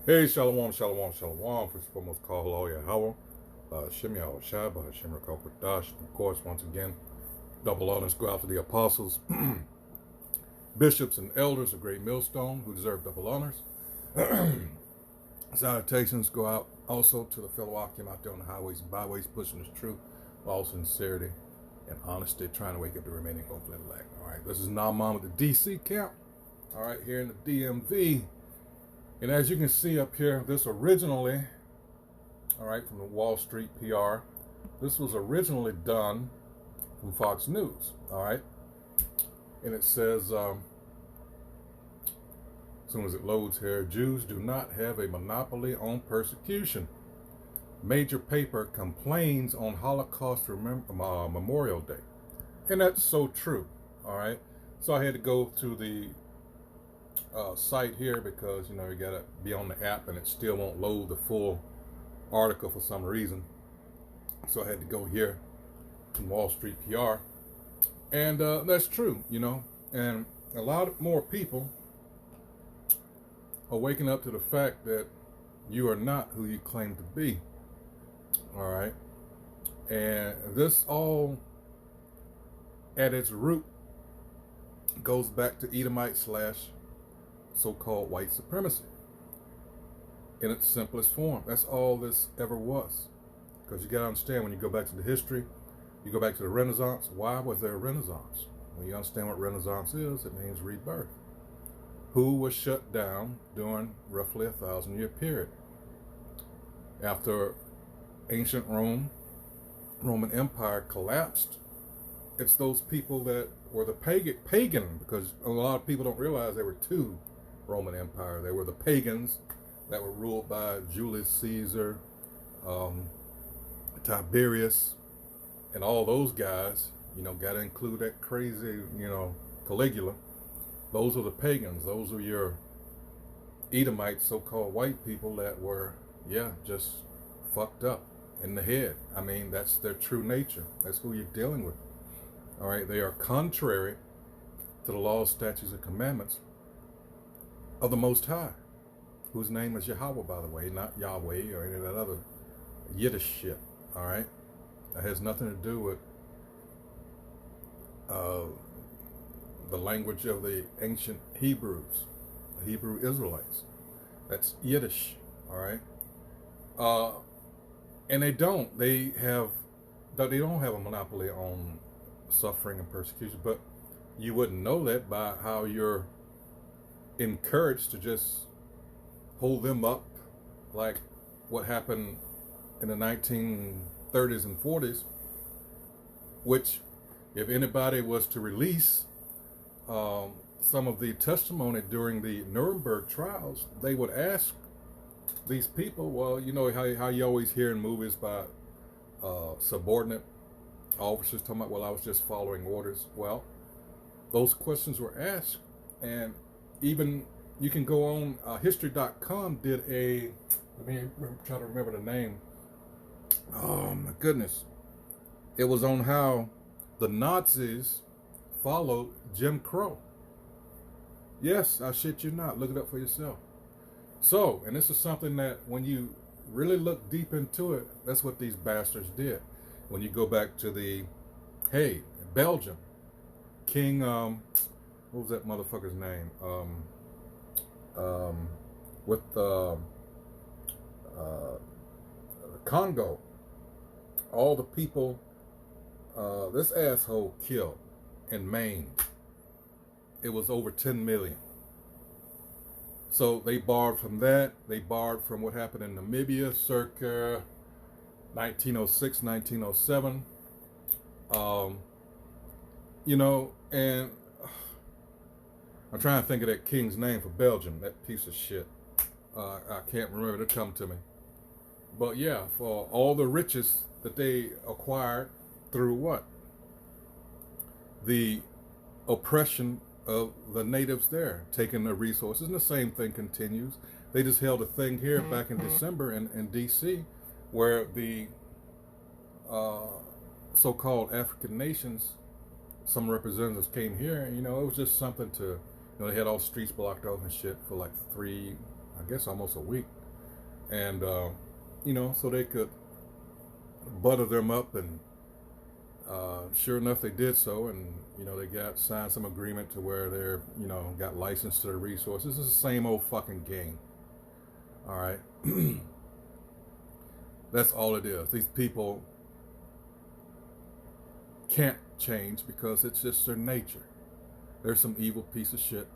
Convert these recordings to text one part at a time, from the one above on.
Hey, shalom, shalom, shalom. First and foremost, call hello, Yahweh. Shem Yahweh Shai, Shem Rakal Dash. Of course, once again, double honors go out to the apostles, bishops, and elders of Great Millstone who deserve double honors. Salutations go out also to the fellow Akim out there on the highways and byways, pushing this truth, with all sincerity and honesty, trying to wake up the remaining hopefully elect. All right, this is Naaman with the DC camp. All right, here in the DMV. And as you can see up here, this originally, all right, from the Wall Street PR, this was originally done from Fox News, all right? And it says, as soon as it loads here, Jews do not have a monopoly on persecution. Major paper complains on Holocaust Memorial Day. And that's so true, all right? So I had to go to the site here because, you know, you gotta be on the app and it still won't load the full article for some reason. So I had to go here from Wall Street PR. And that's true, you know, and a lot more people are waking up to the fact that you are not who you claim to be. All right. And this all at its root goes back to Edomite / so-called white supremacy in its simplest form. That's all this ever was. Because you got to understand, when you go back to the history, you go back to the Renaissance. Why was there a Renaissance? When you understand what Renaissance is, it means rebirth. Who was shut down during roughly 1,000-year period. After ancient Roman Empire collapsed, it's those people that were the pagan, because a lot of people don't realize there were two Roman Empire. They were the pagans that were ruled by Julius Caesar, Tiberius, and all those guys. You know, got to include that crazy, you know, Caligula. Those are the pagans. Those are your Edomite, so-called white people that were, yeah, just fucked up in the head. I mean, that's their true nature. That's who you're dealing with. All right, they are contrary to the laws, statutes, and commandments of the Most High, whose name is Yahweh, by the way, not Yahweh or any of that other Yiddish shit. All right, that has nothing to do with the language of the ancient Hebrews, the Hebrew Israelites. That's Yiddish. All right, and they don't have a monopoly on suffering and persecution, but you wouldn't know that by how you're encouraged to just hold them up, like what happened in the 1930s and 40s, which, if anybody was to release some of the testimony during the Nuremberg trials, they would ask these people, well, you know how you always hear in movies about subordinate officers talking about, well, I was just following orders. Well, those questions were asked, and even you can go on history.com did a, let me try to remember the name. Oh my goodness. It was on how the Nazis followed Jim Crow. Yes, I shit you not. Look it up for yourself. So, and this is something that when you really look deep into it, that's what these bastards did. When you go back to Belgium, King, what was that motherfucker's name? With Congo, all the people this asshole killed and maimed, it was over 10 million. So they borrowed from that. They borrowed from what happened in Namibia circa 1906, 1907. You know, and I'm trying to think of that king's name for Belgium, that piece of shit. I can't remember, it'll come to me. But yeah, for all the riches that they acquired through what? The oppression of the natives there, taking their resources, and the same thing continues. They just held a thing here back in December in D.C. where the so-called African nations, some representatives came here, and, you know, it was just something to, you know, they had all streets blocked off and shit for like I guess almost a week. And, so they could butter them up, and sure enough, they did so, and they got signed some agreement to where they're got licensed to their resources. It's the same old fucking game. All right, that's all it is. These people can't change because it's just their nature. There's some evil piece of shit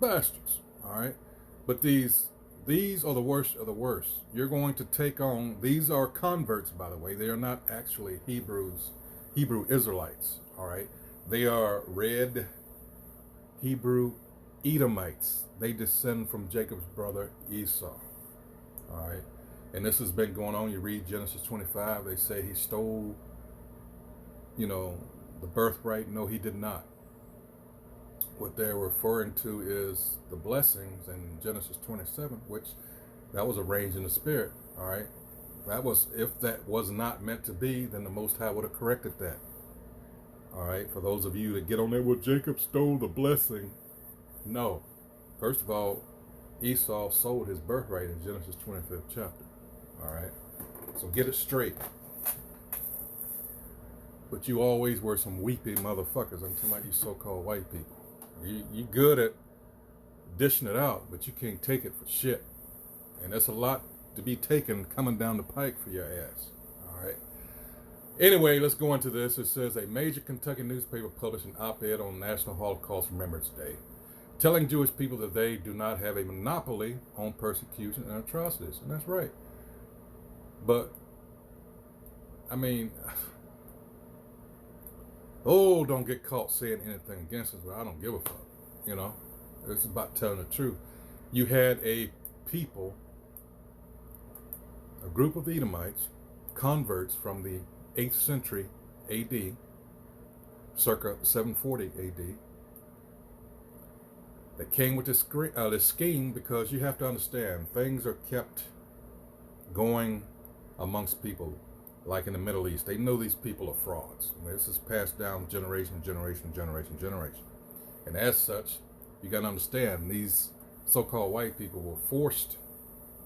bastards. All right, but these are the worst of the worst. You're going to take on. These are converts, by the way. They are not actually Hebrew Israelites. All right, they are red Hebrew Edomites. They descend from Jacob's brother Esau. All right, and this has been going on. You read Genesis 25. They say he stole, the birthright. No, he did not. What they're referring to is the blessings in Genesis 27, which that was arranged in the spirit. All right, if that was not meant to be, then the Most High would have corrected that. All right, for those of you that get on there, well, Jacob stole the blessing. No, first of all, Esau sold his birthright in Genesis 25th chapter. All right, so get it straight. But you always were some weepy motherfuckers. I'm talking about you so-called white people. You good at dishing it out, but you can't take it for shit. And there's a lot to be taken coming down the pike for your ass. All right. Anyway, let's go into this. It says a major Kentucky newspaper published an op-ed on National Holocaust Remembrance Day, telling Jewish people that they do not have a monopoly on persecution and atrocities. And that's right. But, I mean, don't get caught saying anything against us, but I don't give a fuck. It's about telling the truth. You had a group of Edomites, converts from the 8th century AD, circa 740 AD, that came with this scheme, because you have to understand, things are kept going amongst people. Like in the Middle East, they know these people are frauds. This is passed down generation. And as such, you got to understand, these so-called white people were forced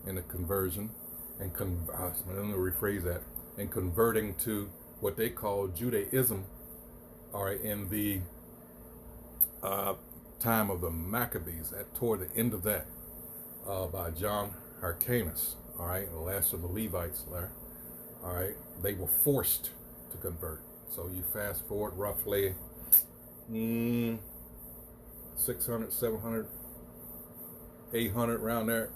into conversion, and let me rephrase that, and converting to what they call Judaism, all right, in the time of the Maccabees, toward the end of that, by John Hyrcanus, all right, the last of the Levites there. All right, they were forced to convert. So you fast forward roughly 600, 700, 800, around there,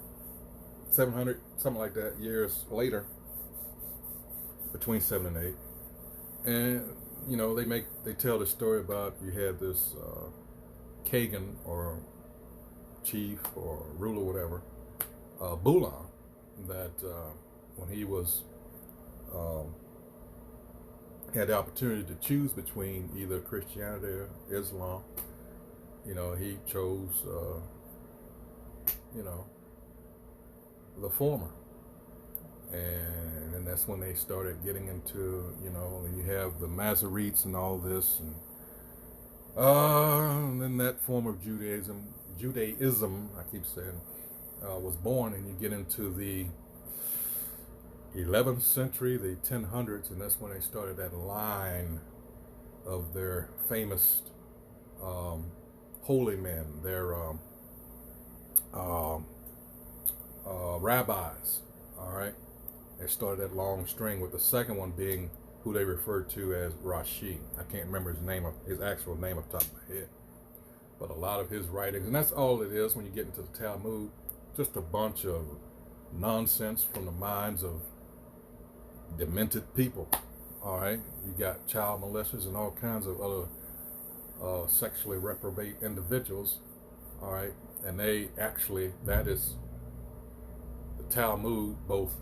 700, something like that, years later, between 7 and 8. And, they tell the story about, you had this Kagan, or chief, or ruler, whatever, Bulan, that when he was had the opportunity to choose between either Christianity or Islam, he chose, the former. And then that's when they started getting into, you have the Masoretes and all this, and then that form of Judaism, I keep saying, was born, and you get into the 11th century, the 1000s, and that's when they started that line of their famous holy men, their rabbis. All right, they started that long string, with the second one being who they referred to as Rashi. I can't remember his actual name off the top of my head, but a lot of his writings, and that's all it is when you get into the Talmud, just a bunch of nonsense from the minds of demented people. All right, you got child molesters and all kinds of other sexually reprobate individuals. All right, and that is the Talmud, both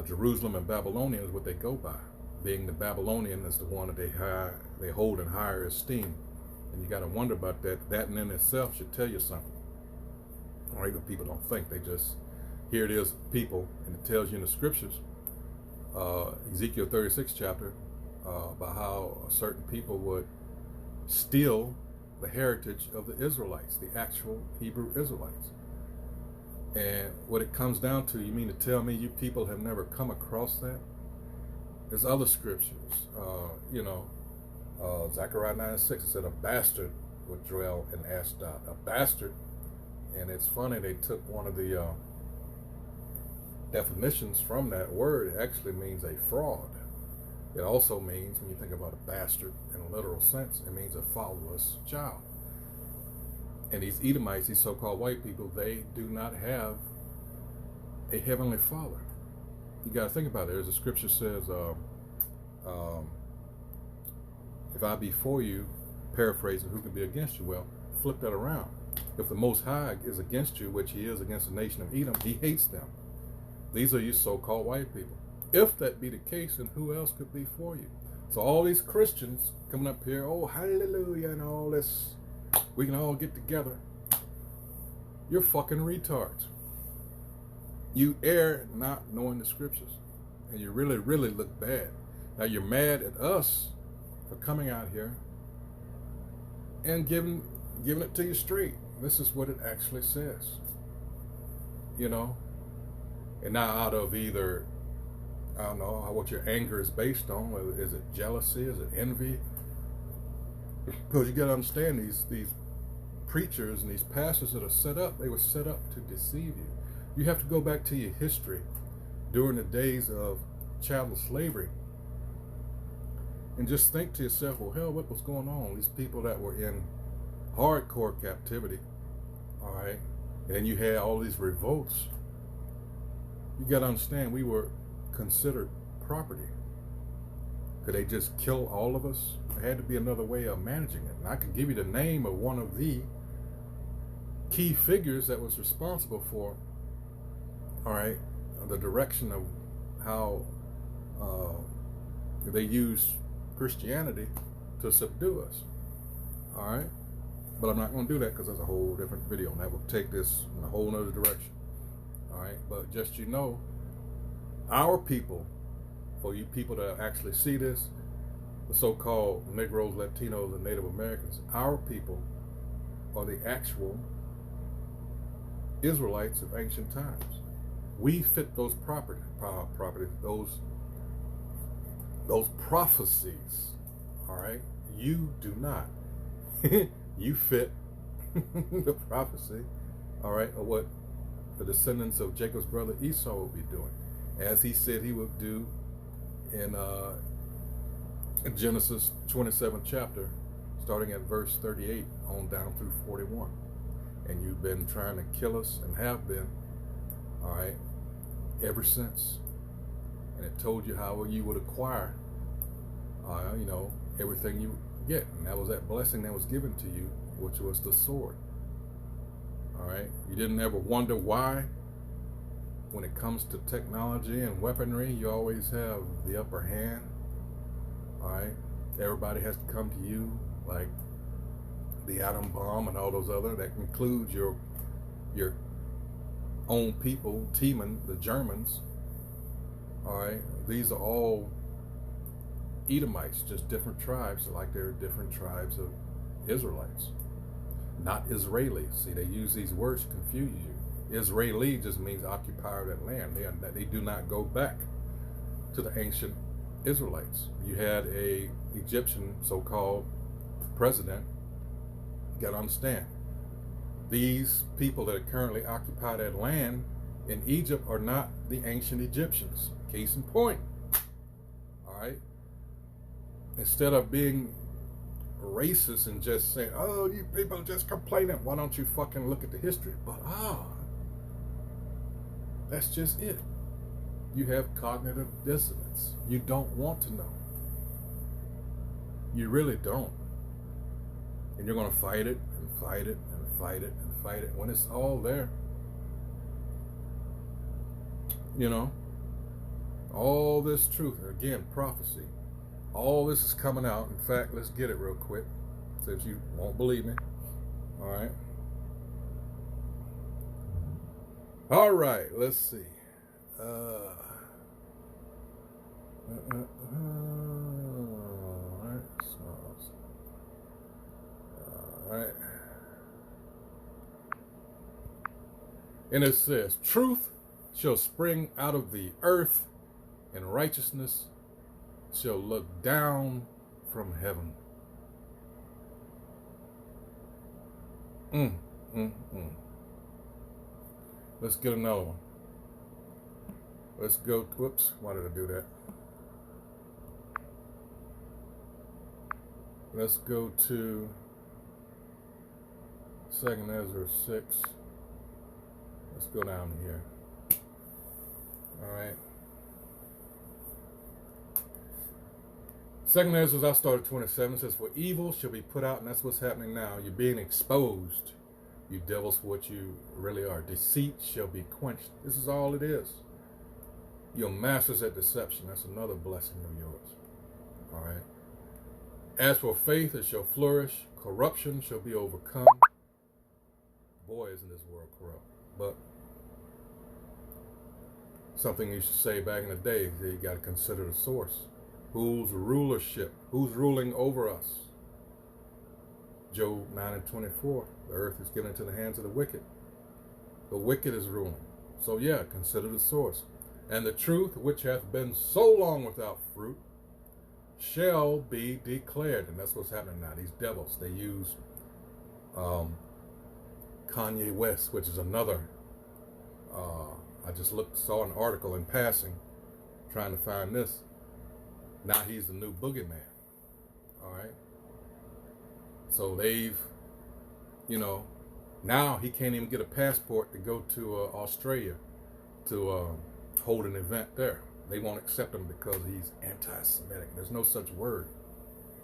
Jerusalem and Babylonian is what they go by. Being the Babylonian is the one that they hold in higher esteem, and you got to wonder about that. That in itself should tell you something. All right, but people don't think. They just, here it is, people, and it tells you in the scriptures, Ezekiel 36 chapter, about how certain people would steal the heritage of the Israelites, the actual Hebrew Israelites. And what it comes down to, you mean to tell me you people have never come across that? There's other scriptures, Zechariah 9:6, it said a bastard would dwell in Ashdod. A bastard, and it's funny, they took one of the definitions from that word. It actually means a fraud. It also means, when you think about a bastard in a literal sense, it means a fatherless child. And these Edomites, these so-called white people, they do not have a heavenly father. You got to think about it. There's a scripture says, if I be for you, paraphrasing, who can be against you? Well, flip that around. If the Most High is against you, which he is against the nation of Edom, he hates them. These are you so-called white people. If that be the case, then who else could be for you? So all these Christians coming up here, oh, hallelujah, and all this, we can all get together. You're fucking retards. You err not knowing the scriptures. And you really, really look bad. Now you're mad at us for coming out here and giving it to you straight. This is what it actually says. And now out of either, I don't know what your anger is based on. Is it jealousy? Is it envy? Because you got to understand, these preachers and these pastors that are set up, they were set up to deceive you. You have to go back to your history during the days of chattel slavery and just think to yourself, well, hell, what was going on? These people that were in hardcore captivity, all right, and you had all these revolts. You got to understand, we were considered property. Could they just kill all of us? There had to be another way of managing it. And I could give you the name of one of the key figures that was responsible for, all right, the direction of how they used Christianity to subdue us, all right? But I'm not going to do that because that's a whole different video, and that will take this in a whole other direction, all right? But just, our people, for you people that actually see this, the so-called Negroes, Latinos, and Native Americans, our people are the actual Israelites of ancient times. We fit those those prophecies, all right? You do not. You fit the prophecy, all right, of what the descendants of Jacob's brother Esau will be doing, as he said he would do in Genesis 27th chapter, starting at verse 38 on down through 41. And you've been trying to kill us, and have been, all right, ever since. And it told you how you would acquire, everything you get. And that was that blessing that was given to you, which was the sword. All right. You didn't ever wonder why, when it comes to technology and weaponry, you always have the upper hand. All right. Everybody has to come to you, like the atom bomb and all those other. That includes your own people, Teman, the Germans. All right. These are all Edomites, just different tribes, like there are different tribes of Israelites, not Israelis. See, they use these words to confuse you. Israeli just means occupier of that land. They do not go back to the ancient Israelites. You had a Egyptian so-called president. You got to understand, these people that currently occupy that land in Egypt are not the ancient Egyptians. Case in point. All right. Instead of being racist and just saying, oh, you people are just complaining, why don't you fucking look at the history? But that's just it. You have cognitive dissonance. You don't want to know. You really don't. And you're going to fight it and fight it and fight it and fight it. When it's all there, all this truth, again, prophecy, all this is coming out. In fact, let's get it real quick, since you won't believe me. All right. All right, let's see. All right. And it says, truth shall spring out of the earth, and righteousness shall look down from heaven. Mm, mm, mm. Let's get another one. Let's go. Whoops, why did I do that? Let's go to 2nd Ezra 6. Let's go down here. All right. 2nd Ezra, I started 27, says, for evil shall be put out, and that's what's happening now. You're being exposed, you devils, for what you really are. Deceit shall be quenched. This is all it is. Your masters at deception. That's another blessing of yours. All right. As for faith, it shall flourish. Corruption shall be overcome. Boy, isn't this world corrupt. But something you should say back in the day, you got to consider the source. Whose rulership? Who's ruling over us? Job 9:24. The earth is given into the hands of the wicked. The wicked is ruling. So yeah, consider the source. And the truth, which hath been so long without fruit, shall be declared. And that's what's happening now. These devils, they use Kanye West, which is another. I just saw an article in passing, trying to find this. Now he's the new boogeyman. All right. So they've, now he can't even get a passport to go to Australia to hold an event there. They won't accept him because he's anti-Semitic. There's no such word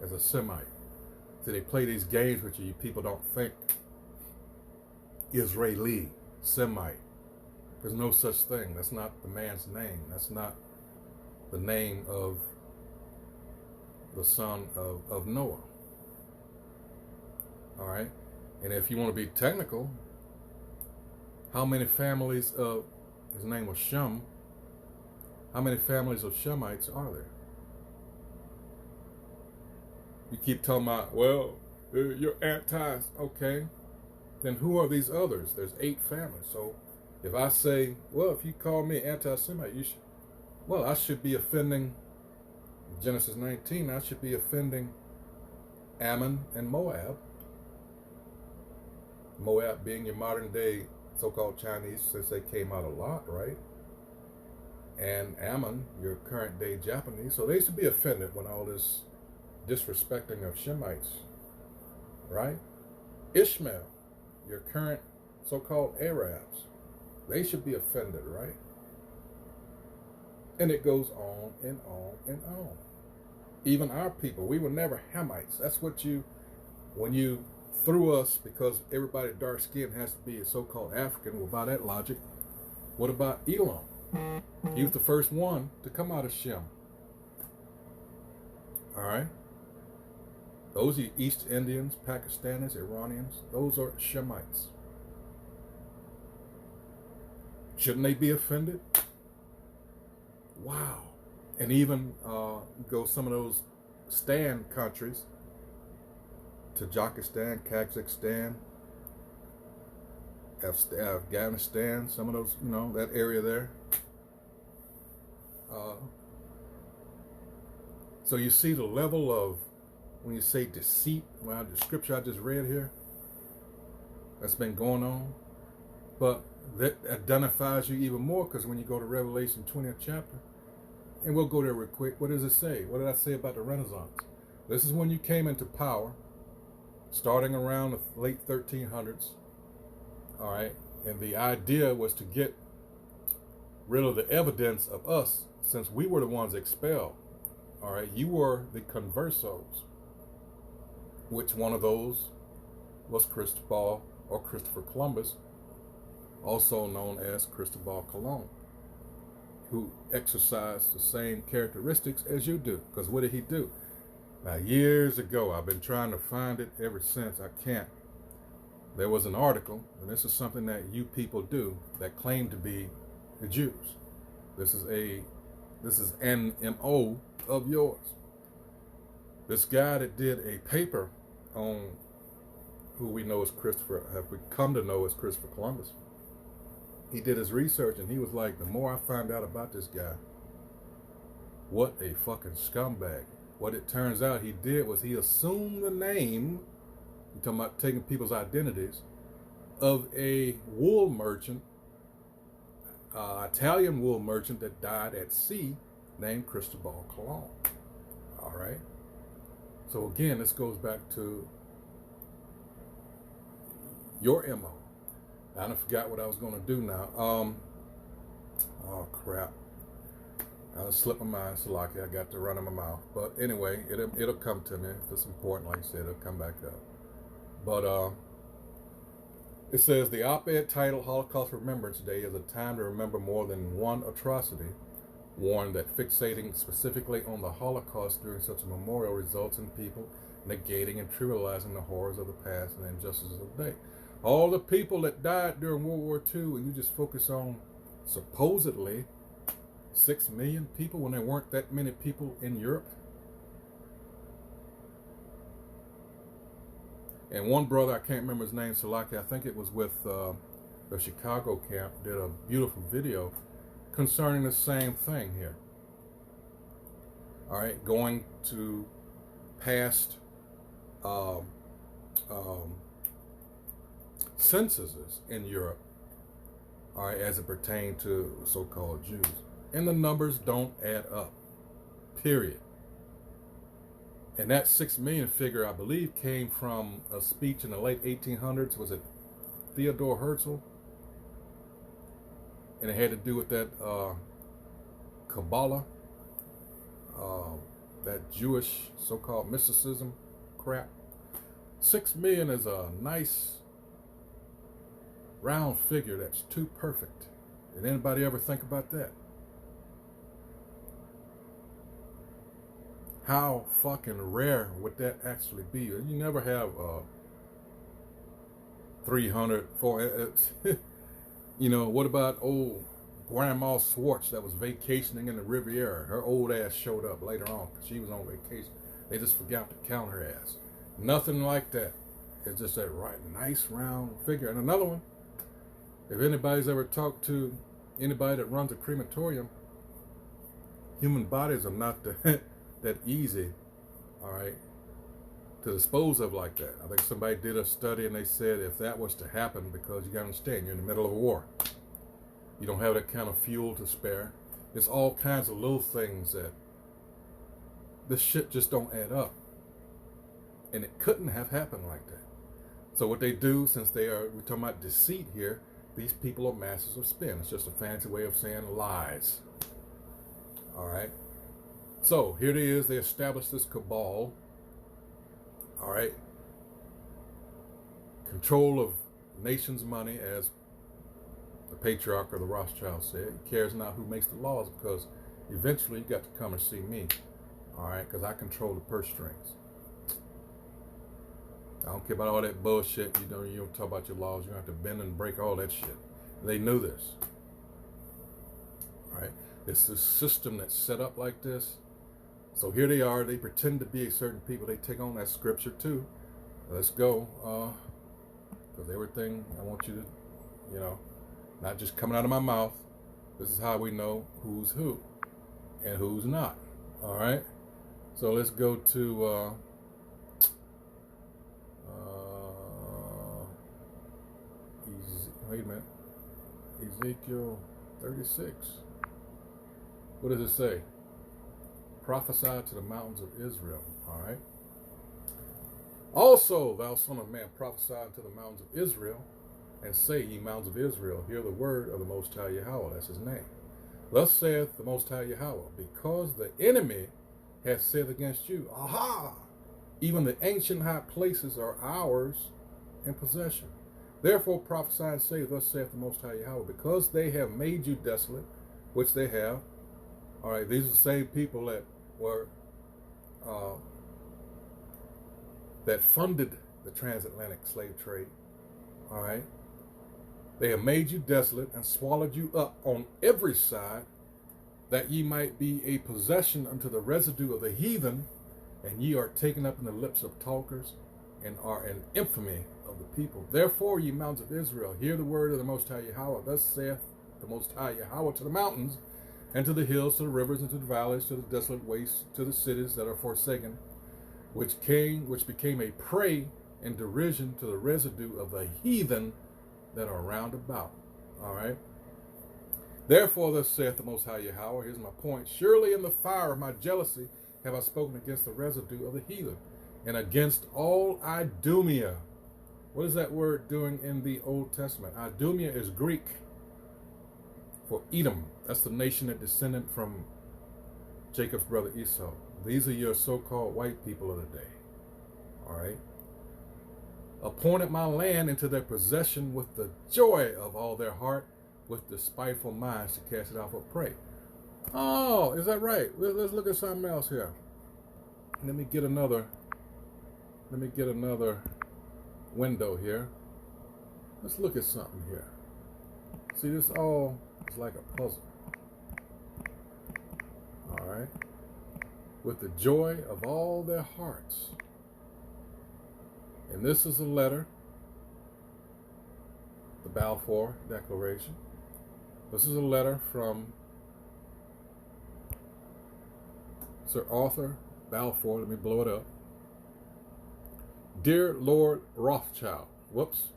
as a Semite. So they play these games with you. You people don't think Israeli, Semite. There's no such thing. That's not the man's name. That's not the name of the son of Noah. All right. And if you want to be technical, how many families of, his name was Shem, how many families of Shemites are there? You keep talking about, well, you're anti, okay. Then who are these others? There's 8 families. So if I say, well, if you call me anti-Semite, you should, well, I should be offending, Genesis 19, I should be offending Ammon and Moab. Moab being your modern day so-called Chinese, since they came out a lot, right? And Ammon, your current day Japanese. So they should be offended when all this disrespecting of Shemites, right? Ishmael, your current so-called Arabs, they should be offended, right? And it goes on and on and on. Even our people, we were never Hamites. That's what when you threw us, because everybody dark skinned has to be a so-called African, well, by that logic, what about Elam? He was the first one to come out of Shem. All right? Those are East Indians, Pakistanis, Iranians. Those are Shemites. Shouldn't they be offended? Wow. And even go some of those Stan countries, Tajikistan, Kazakhstan, Afghanistan, some of those, that area there. So you see the level of, when you say deceit, well, the scripture I just read here, that's been going on. But that identifies you even more, because when you go to Revelation 20th chapter, and we'll go there real quick, what does it say? What did I say about the Renaissance? This is when you came into power, starting around the late 1300s, all right? And the idea was to get rid of the evidence of us, since we were the ones expelled, all right? You were the conversos. Which one of those was Cristobal, or Christopher Columbus, also known as Cristobal Colon, who exercised the same characteristics as you do. Because what did he do? Now, years ago, I've been trying to find it ever since. I can't. There was an article, and this is something that you people do, that claim to be the Jews. This is an MO of yours. This guy that did a paper on who we know as have we come to know as Christopher Columbus. he did his research, and he was like, the more I find out about this guy, what a fucking scumbag. What it turns out he did was he assumed the name, you're talking about taking people's identities, of a wool merchant, Italian wool merchant that died at sea named Cristobal Colon. All right. So again, this goes back to your MO. I forgot what I was going to do now. Oh crap! I slipped my mind. So lucky I got to run in my mouth. But anyway, it'll come to me if it's important. Like I said, it'll come back up. But it says the op-ed title "Holocaust Remembrance Day" is a time to remember more than one atrocity. Warned that fixating specifically on the Holocaust during such a memorial results in people negating and trivializing the horrors of the past and the injustices of the day. All the people that died during World War II, and you just focus on supposedly 6 million people when there weren't that many people in Europe. And one brother, I can't remember his name, Salaki, I think it was with the Chicago camp, did a beautiful video concerning the same thing here. All right, going to past censuses in Europe, all right, as it pertained to so-called Jews. And the numbers don't add up, period. And that 6 million figure, I believe, came from a speech in the late 1800s. Was it Theodore Herzl? And it had to do with that Kabbalah, that Jewish so-called mysticism crap. 6 million is a nice round figure that's too perfect. Did anybody ever think about that? How fucking rare would that actually be? You never have 300, 400. You know, what about old Grandma Swartz that was vacationing in the Riviera? Her old ass showed up later on because she was on vacation. They just forgot to count her ass. Nothing like that. It's just that right, nice round figure. And another one, if anybody's ever talked to anybody that runs a crematorium, human bodies are not that easy, all right, to dispose of like that. I think somebody did a study and they said if that was to happen, because you gotta understand, you're in the middle of a war. You don't have that kind of fuel to spare. There's all kinds of little things that this shit just don't add up. And it couldn't have happened like that. So what they do, since we're talking about deceit here, these people are masters of spin. It's just a fancy way of saying lies. All right. So here it is. They established this cabal. All right. Control of nation's money, as the patriarch or the Rothschild said. He cares not who makes the laws, because eventually you got to come and see me. All right. Because I control the purse strings. I don't care about all that bullshit. You don't talk about your laws. You don't have to bend and break all that shit. They knew this. All right. It's this system that's set up like this. So here they are. They pretend to be a certain people. They take on that scripture too. Let's go. Because everything I want you to, not just coming out of my mouth. This is how we know who's who and who's not. All right. So let's go to wait a minute. Ezekiel 36. What does it say? Prophesy to the mountains of Israel. All right. Also, thou son of man, prophesy to the mountains of Israel, and say, ye mountains of Israel, hear the word of the Most High Yahweh. That's his name. Thus saith the Most High Yahweh, because the enemy hath said against you, aha! Even the ancient high places are ours in possession. Therefore prophesy and say, thus saith the Most High Yahweh, because they have made you desolate, which they have. All right, these are the same people that were that funded the transatlantic slave trade. All right, they have made you desolate and swallowed you up on every side, that ye might be a possession unto the residue of the heathen, and ye are taken up in the lips of talkers, and are an infamy of the people. Therefore, ye mountains of Israel, hear the word of the Most High Yahweh. Thus saith the Most High Yahweh to the mountains, and to the hills, to the rivers, and to the valleys, to the desolate wastes, to the cities that are forsaken, which became a prey and derision to the residue of the heathen that are round about. All right. Therefore, thus saith the Most High Yahweh, here's my point. Surely in the fire of my jealousy have I spoken against the residue of the heathen, and against all Idumea. What is that word doing in the Old Testament? Idumea is Greek for Edom. That's the nation that descended from Jacob's brother Esau. These are your so-called white people of the day. All right. Appointed my land into their possession with the joy of all their heart, with despiteful minds to cast it out for prey. Oh, is that right? Let's look at something else here. Let me get another window here. Let's look at something here. See, this all is like a puzzle. All right. With the joy of all their hearts. And this is a letter, the Balfour Declaration. This is a letter from Sir Arthur Balfour. Let me blow it up. Dear Lord Rothschild. Whoops.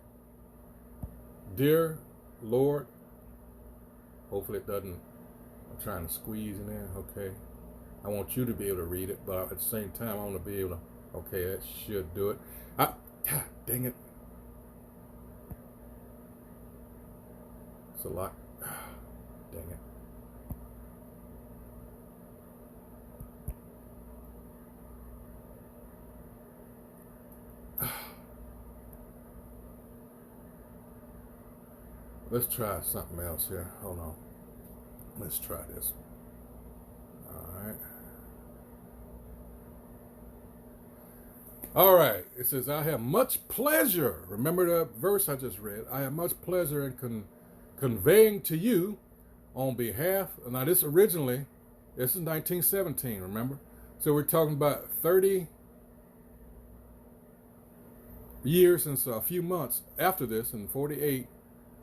Dear Lord. Hopefully it doesn't. I'm trying to squeeze in there. Okay. I want you to be able to read it, but at the same time, I want to be able to. Okay, that should do it. Dang it. It's a lot. Dang it. Let's try something else here. Hold on. Let's try this. All right. All right. It says, I have much pleasure. Remember the verse I just read? I have much pleasure in conveying to you on behalf. Now, this is 1917, remember? So we're talking about 30 years and a few months after this, in 48.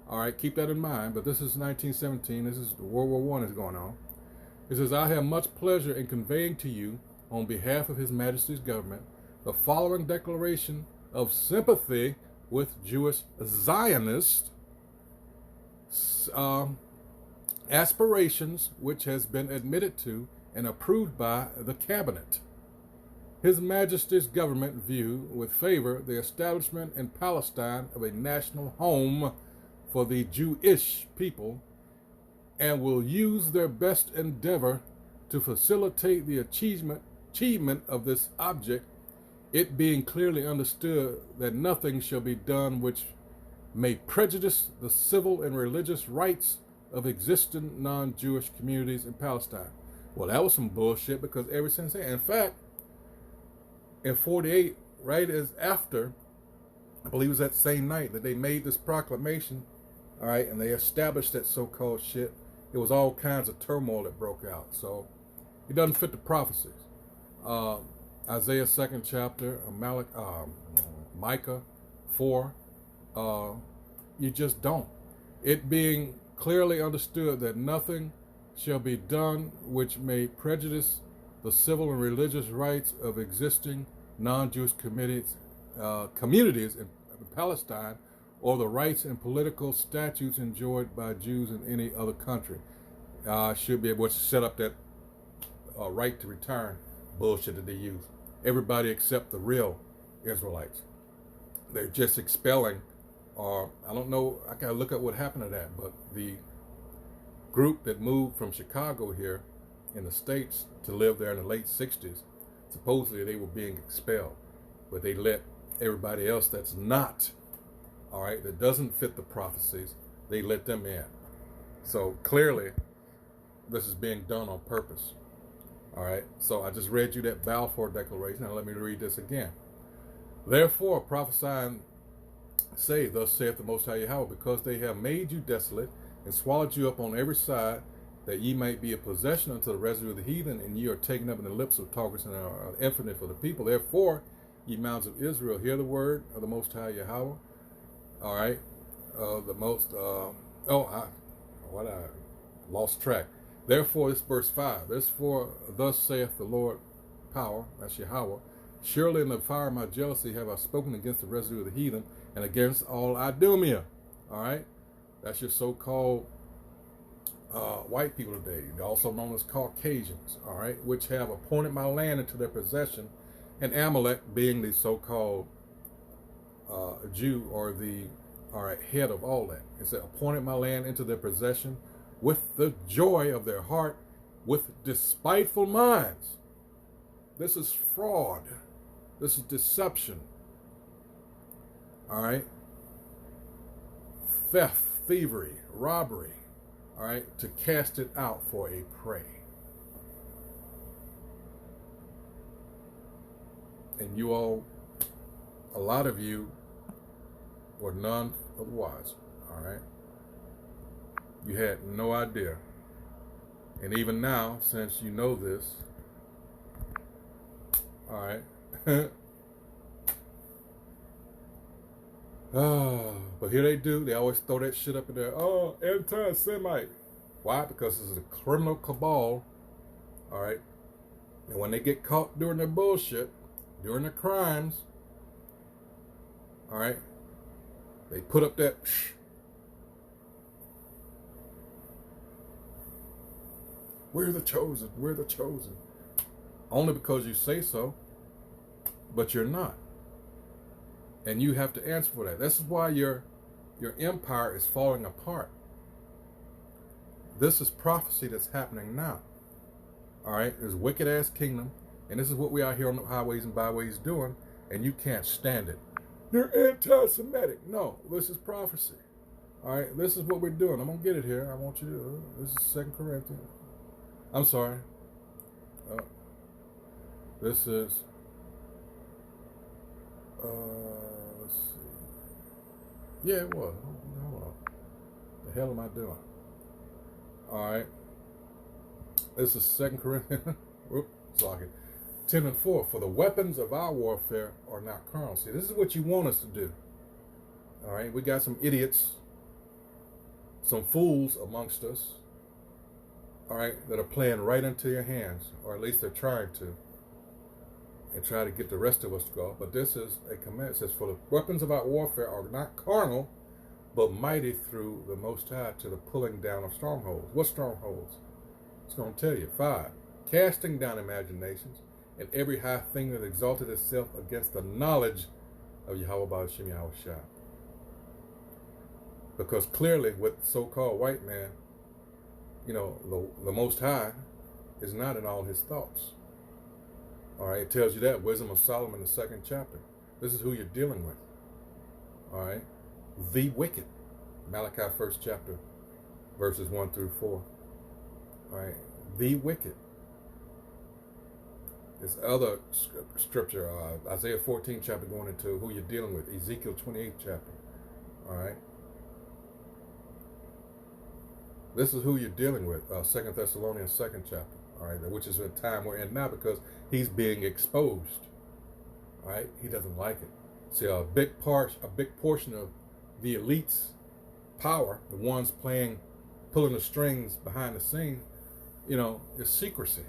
All right, keep that in mind. But this is 1917. This is World War I is going on. It says, I have much pleasure in conveying to you on behalf of His Majesty's government the following declaration of sympathy with Jewish Zionist aspirations, which has been admitted to and approved by the Cabinet. His Majesty's government view with favor the establishment in Palestine of a national home for the Jewish people, and will use their best endeavor to facilitate the achievement of this object, it being clearly understood that nothing shall be done which may prejudice the civil and religious rights of existing non-Jewish communities in Palestine. Well, that was some bullshit, because ever since then, in fact, in 48, right as after, I believe it was that same night that they made this proclamation, all right, and they established that so-called shit, it was all kinds of turmoil that broke out. So it doesn't fit the prophecies. Isaiah 2nd chapter, Micah 4, you just don't. It being clearly understood that nothing shall be done which may prejudice the civil and religious rights of existing non-Jewish communities in Palestine, or the rights and political statutes enjoyed by Jews in any other country. Should be able to set up that right to return bullshit that they use. Everybody except the real Israelites. They're just expelling, or I don't know, I gotta look at what happened to that, but the group that moved from Chicago here in the States to live there in the late 60s, supposedly they were being expelled, but they let everybody else that's not, all right, that doesn't fit the prophecies, they let them in. So clearly, this is being done on purpose. All right, so I just read you that Balfour Declaration. Now let me read this again. Therefore, prophesying, say, thus saith the Most High Yahweh, because they have made you desolate and swallowed you up on every side, that ye might be a possession unto the residue of the heathen, and ye are taken up in the lips of talkers and are infinite for the people. Therefore, ye mountains of Israel, hear the word of the Most High Yahweh. All right. The most. I lost track. Therefore, it's verse 5. Therefore, thus saith the Lord power, that's Yahweh. Surely in the fire of my jealousy have I spoken against the residue of the heathen and against all Idumea. All right. That's your so-called white people today, also known as Caucasians, all right, which have appointed my land into their possession, and Amalek being the so-called Jew, or the head of all that. It said, appointed my land into their possession with the joy of their heart, with despiteful minds. This is fraud. This is deception. All right. Theft, thievery, robbery. All right. To cast it out for a prey. And you all, a lot of you, were none of the wise. All right. You had no idea. And even now, since you know this, all right. But here they do. They always throw that shit up in there. Oh, anti-Semite. Why? Because this is a criminal cabal. All right. And when they get caught doing their bullshit, doing their crimes, all right, they put up that we're the chosen. We're the chosen. Only because you say so, but you're not. And you have to answer for that. This is why your empire is falling apart. This is prophecy that's happening now. All right, there's a wicked ass kingdom, and this is what we out here on the highways and byways doing, and you can't stand it. You're anti-Semitic. No, this is prophecy. All right, this is what we're doing. I'm gonna get it here. I want you to. This is 2 Corinthians. I'm sorry. This is. Let's see. Yeah, it was. Hold on. The hell am I doing? All right. This is 2 Corinthians. Whoop, sorry. 10:4. For the weapons of our warfare are not carnal. See, this is what you want us to do. All right. We got some idiots, some fools amongst us. All right, that are playing right into your hands, or at least they're trying to, and try to get the rest of us to go. But this is a command. It says, for the weapons of our warfare are not carnal, but mighty through the Most High to the pulling down of strongholds. What strongholds? It's going to tell you. 5, casting down imaginations and every high thing that exalted itself against the knowledge of Yahweh Ba'ashem Yahushua. Because clearly, with so-called white man, you know, the Most High is not in all his thoughts. All right, it tells you that. Wisdom of Solomon, the 2nd chapter. This is who you're dealing with. All right. The wicked. Malachi 1st chapter, verses 1 through 4. All right. The wicked. This other scripture, Isaiah 14 chapter, going into who you're dealing with. Ezekiel 28 chapter. All right. This is who you're dealing with. 2 Thessalonians 2nd chapter. All right, which is the time we're in now, because he's exposed. All right, he doesn't like it. See, a big portion of the elite's power, the ones pulling the strings behind the scenes, you know, is secrecy.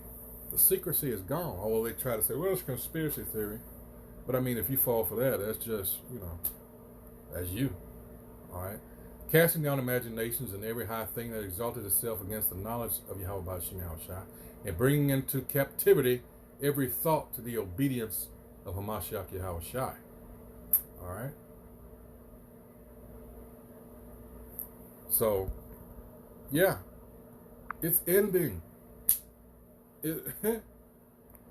The secrecy is gone. Although they try to say, well, it's conspiracy theory. But I mean, if you fall for that, that's just, you know, that's you. All right. Casting down imaginations and every high thing that exalted itself against the knowledge of Yahweh Ba'ashem Yahushua, and bringing into captivity every thought to the obedience of Hamashiach Yahushua. All right. So, yeah, it's ending.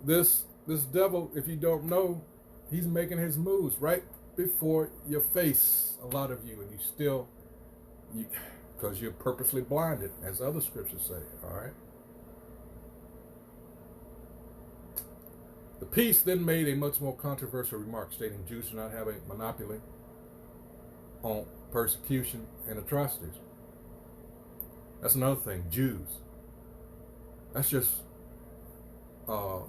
This devil, if you don't know, he's making his moves right before your face. A lot of you, and you still. Because you're purposely blinded, as other scriptures say, all right? The peace then made a much more controversial remark, stating Jews do not have a monopoly on persecution and atrocities. That's another thing, Jews. That's just a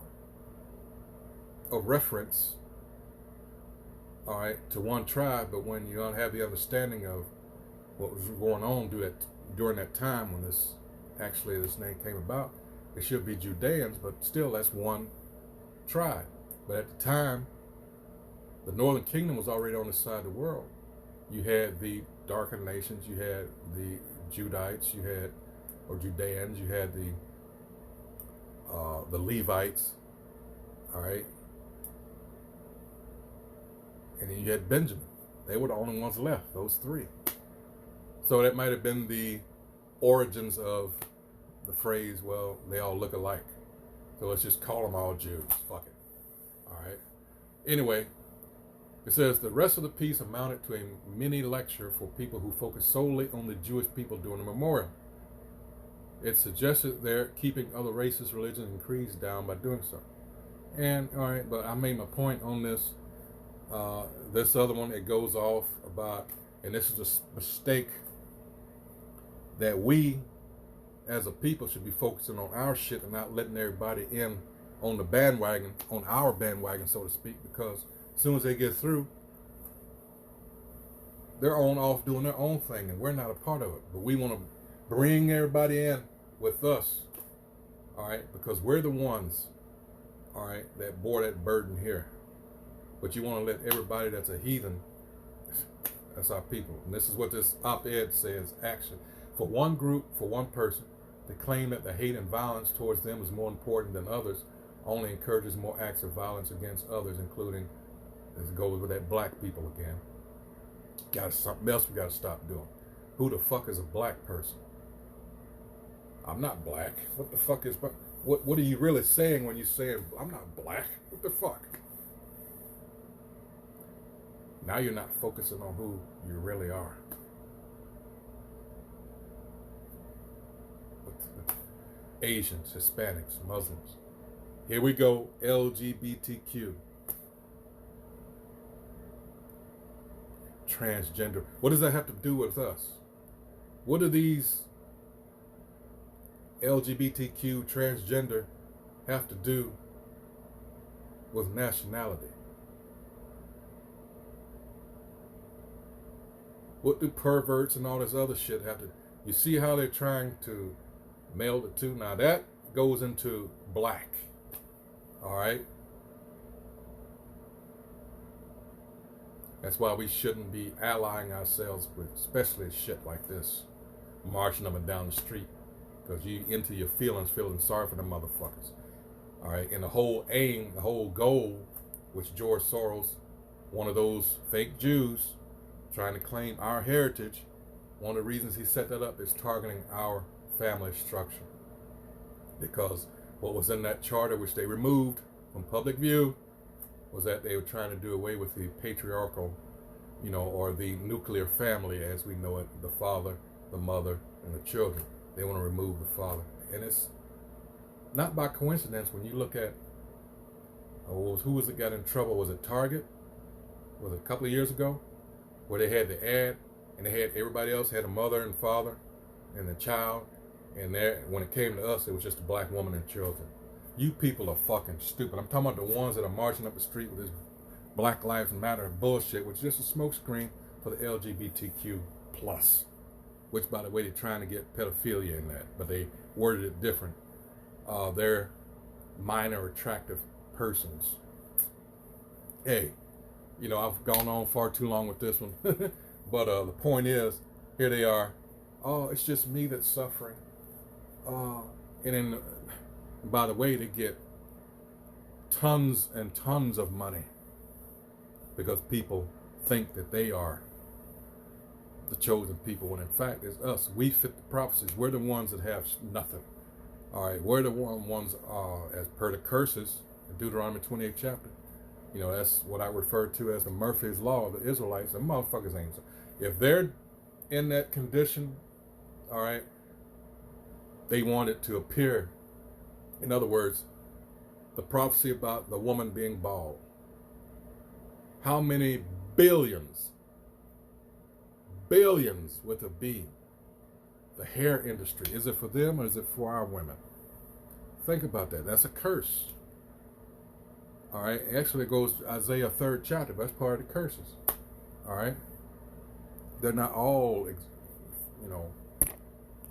reference all right, to one tribe, but when you don't have the understanding of what was going on during that time when this name came about, it should be Judeans, but still that's one tribe. But at the time, the Northern Kingdom was already on this side of the world. You had the darker nations, you had the Judites, or Judeans, you had the Levites, all right, and then you had Benjamin. They were the only ones left, those three. So that might have been the origins of the phrase, well, they all look alike, so let's just call them all Jews. Fuck it. All right. Anyway, it says the rest of the piece amounted to a mini lecture for people who focus solely on the Jewish people during the memorial. It suggested they're keeping other races, religions, and creeds down by doing so. And, all right, but I made my point on this. This other one, it goes off about, and this is a mistake, that we as a people should be focusing on our shit and not letting everybody in on the bandwagon, on our bandwagon, so to speak, because as soon as they get through, they're on off doing their own thing, and we're not a part of it. But we want to bring everybody in with us, all right, because we're the ones, all right, that bore that burden here. But you want to let everybody that's a heathen, that's our people. And this is what this op-ed says: action. For one group, for one person, to claim that the hate and violence towards them is more important than others only encourages more acts of violence against others, including, as it goes with that black people again. Something else we got to stop doing. Who the fuck is a black person? I'm not black. What the fuck is... What are you really saying when you're saying, I'm not black? What the fuck? Now you're not focusing on who you really are. Asians, Hispanics, Muslims. Here we go, LGBTQ. Transgender. What does that have to do with us? What do these LGBTQ, transgender, have to do with nationality? What do perverts and all this other shit have to... You see how they're trying to meld it to? Now that goes into black. All right? That's why we shouldn't be allying ourselves with especially shit like this. Marching up and down the street. Because you into your feelings, feeling sorry for the motherfuckers. All right? And the whole aim, the whole goal, which George Soros, one of those fake Jews, trying to claim our heritage, one of the reasons he set that up is targeting our family structure. Because what was in that charter, which they removed from public view, was that they were trying to do away with the patriarchal, or the nuclear family as we know it, the father, the mother, and the children. They want to remove the father. And it's not by coincidence when you look at, who was it got in trouble? Was it Target? Was it a couple of years ago? Where they had the ad, and they had everybody else had a mother and father and a child, and when it came to us, it was just a black woman and children. You people are fucking stupid. I'm talking about the ones that are marching up the street with this Black Lives Matter bullshit, which is just a smokescreen for the LGBTQ plus, which, by the way, they're trying to get pedophilia in that, but they worded it different. They're minor attractive persons. Hey, I've gone on far too long with this one. But the point is, here they are. Oh, it's just me that's suffering. And then, by the way, they get tons and tons of money because people think that they are the chosen people, when in fact it's us. We fit the prophecies. We're the ones that have nothing. All right, we're the ones, as per the curses in Deuteronomy 28th chapter. That's what I refer to as the Murphy's Law of the Israelites. The motherfuckers ain't. If they're in that condition, all right, they want it to appear. In other words, the prophecy about the woman being bald. How many billions with a B, the hair industry, is it for them or is it for our women? Think about that. That's a curse. All right. Actually, it goes to Isaiah 3rd chapter. But that's part of the curses. All right. They're not all, you know,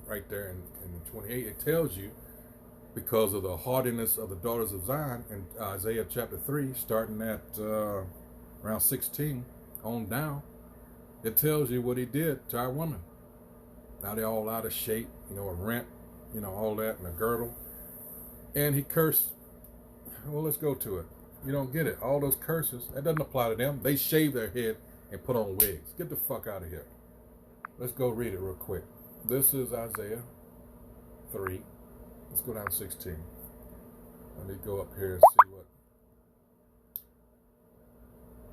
right there in 28. It tells you because of the haughtiness of the daughters of Zion in Isaiah chapter 3, starting at around 16 on down. It tells you what he did to our women. Now they're all out of shape, you know, a rent, you know, all that, and a girdle. And he cursed. Well, let's go to it. You don't get it. All those curses, that doesn't apply to them. They shave their head and put on wigs. Get the fuck out of here. Let's go read it real quick. This is Isaiah 3. Let's go down to 16. Let me go up here and see what.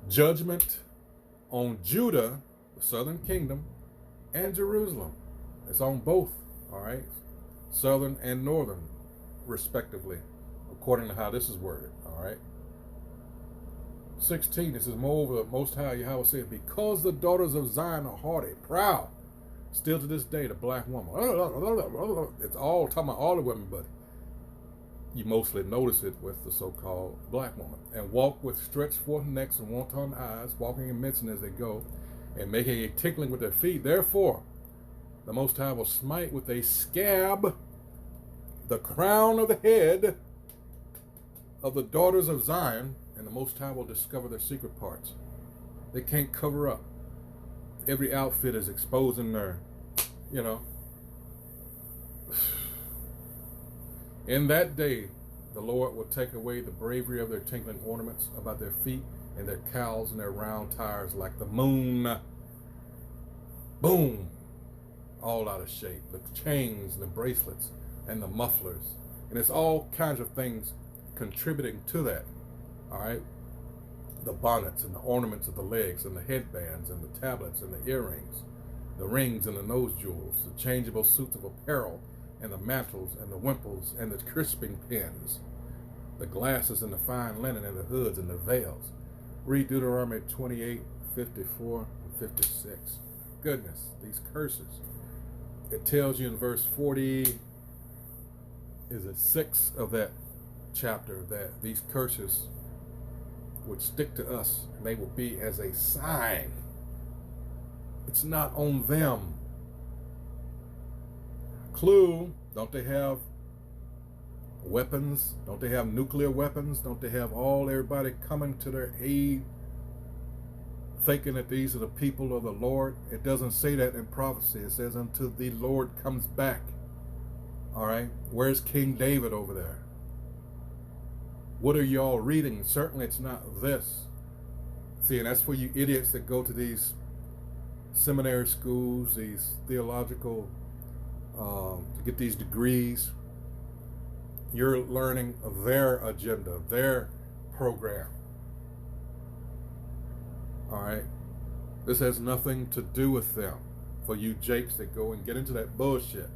Judgment on Judah, the southern kingdom, and Jerusalem. It's on both, all right? Southern and northern, respectively, according to how this is worded, all right? 16, it says, moreover, the Most High Yahweh said, because the daughters of Zion are haughty, proud, still to this day, the black woman. It's all talking about all the women, but you mostly notice it with the so-called black woman. And walk with stretched forth necks and wanton eyes, walking and mincing as they go, and making a tinkling with their feet. Therefore, the Most High will smite with a scab the crown of the head of the daughters of Zion, and the Most High will discover their secret parts. They can't cover up. Every outfit is exposing their, you know. In that day, the Lord will take away the bravery of their tinkling ornaments about their feet and their cowls and their round tires like the moon. Boom. All out of shape. The chains and the bracelets and the mufflers. And it's all kinds of things contributing to that. All right. The bonnets and the ornaments of the legs and the headbands and the tablets and the earrings, the rings and the nose jewels, the changeable suits of apparel and the mantles and the wimples and the crisping pins, the glasses and the fine linen and the hoods and the veils. Read Deuteronomy 28, 54, and 56. Goodness, these curses. It tells you in verse 40, is it 6 of that chapter, that these curses would stick to us and they will be as a sign. It's not on them. Clue, don't they have weapons? Don't they have nuclear weapons? Don't they have everybody coming to their aid, thinking that these are the people of the Lord? It doesn't say that in prophecy. It says until the Lord comes back. All right, where's King David over there? What are y'all reading? Certainly it's not this. See, and that's for you idiots that go to these seminary schools, these theological, to get these degrees. You're learning their agenda, their program. All right? This has nothing to do with them. For you jakes that go and get into that bullshit.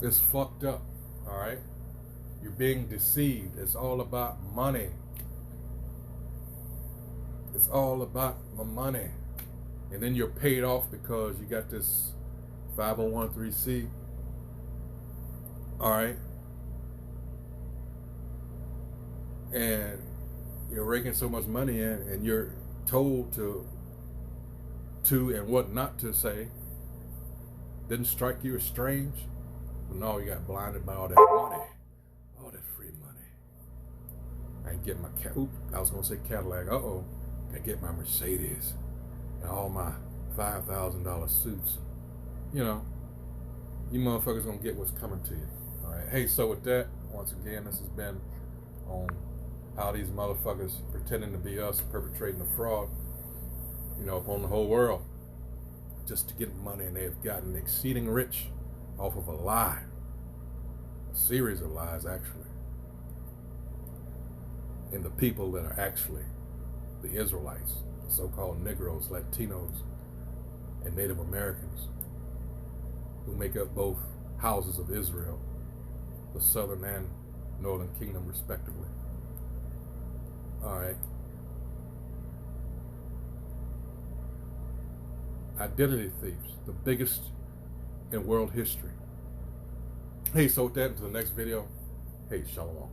It's fucked up. All right? You're being deceived. It's all about money. It's all about the money. And then you're paid off because you got this 501(c)(3). All right. And you're raking so much money in and you're told to and what not to say. Didn't strike you as strange? But no, you got blinded by all that money. All that free money. I ain't getting my I was gonna say Cadillac. I get my Mercedes and all my $5,000 suits. You know, you motherfuckers gonna get what's coming to you. All right. Hey, so with that, once again, this has been on how these motherfuckers pretending to be us, perpetrating a fraud, you know, upon the whole world, just to get money, and they've gotten exceeding rich off of a lie. A series of lies, actually. And the people that are actually the Israelites, the so-called Negroes, Latinos, and Native Americans, who make up both houses of Israel, the southern and northern kingdom, respectively. All right. Identity thieves, the biggest in world history. Hey, so with that, until the next video, hey, shalom.